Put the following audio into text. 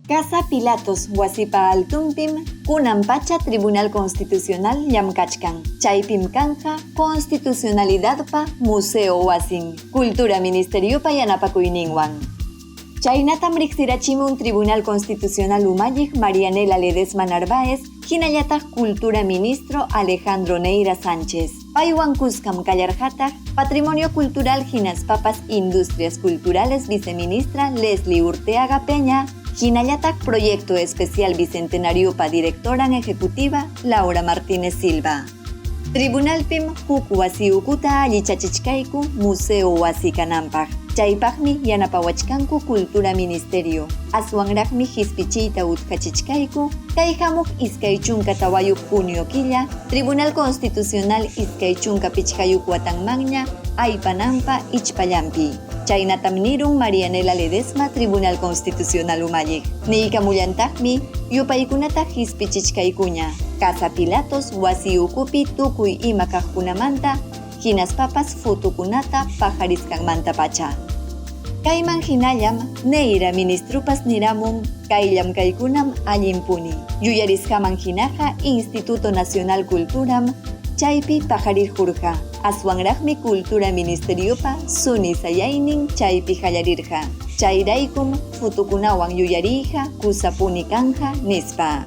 Casa Pilatos wasipa altunpim kunampacha Tribunal Constitucional llamkachkan. Chaypim Kanqa Constitucionalidadpa Museo Wasim. Cultura Ministeriopa Yanapakuyninwan. Chaynatam riqsirachimun Tribunal Constitucional umalliq Marianela Ledesma Narváez, hinallataq Cultura Ministro Alejandro Neira Sánchez. Paywan kuskam kallarhataq Patrimonio Cultural hinaspapas Industrias Culturales Viceministra Leslie Urteaga Peña, hinallataq Proyecto Especial Bicentenariopa Directora Ejecutiva Laura Martínez Silva. Tribunalpim huk wasi ukuta allichachichkayku Museo wasi kananpaq. Chaypaqmi yanapawachkanku Cultura Ministerio. Aswanraqmi hispichiyta utkachichkayku, kay hamuq iskay chunka tawayuq junio killa, Tribunal Constitucional iskay chunka pichqayuq watanmanña, aypananpa ichpallampi. Chaynatam nirun Marianela Ledesma Tribunal Constitucional umalliq. Niykamullantajmi yupaykunata hispichichkaykuña. Casa Pilatos wasi ukupi tukuy ima kaqkunamanta, hinaspapas fotokunata pajariskanmanta pacha. Kayman hinallam Neira ministrupas niramun kayllam kaykunam allimpuni. Yuyarisqaman hinaqa Instituto Nacional Culturam chaypi pajarirqurqa. Aswanraqmi Cultura Ministeriopa suni sayaynin chaypi hallarirqa. Chayraykum fotokunawan yuyariyqa kusapuni kanja nispa.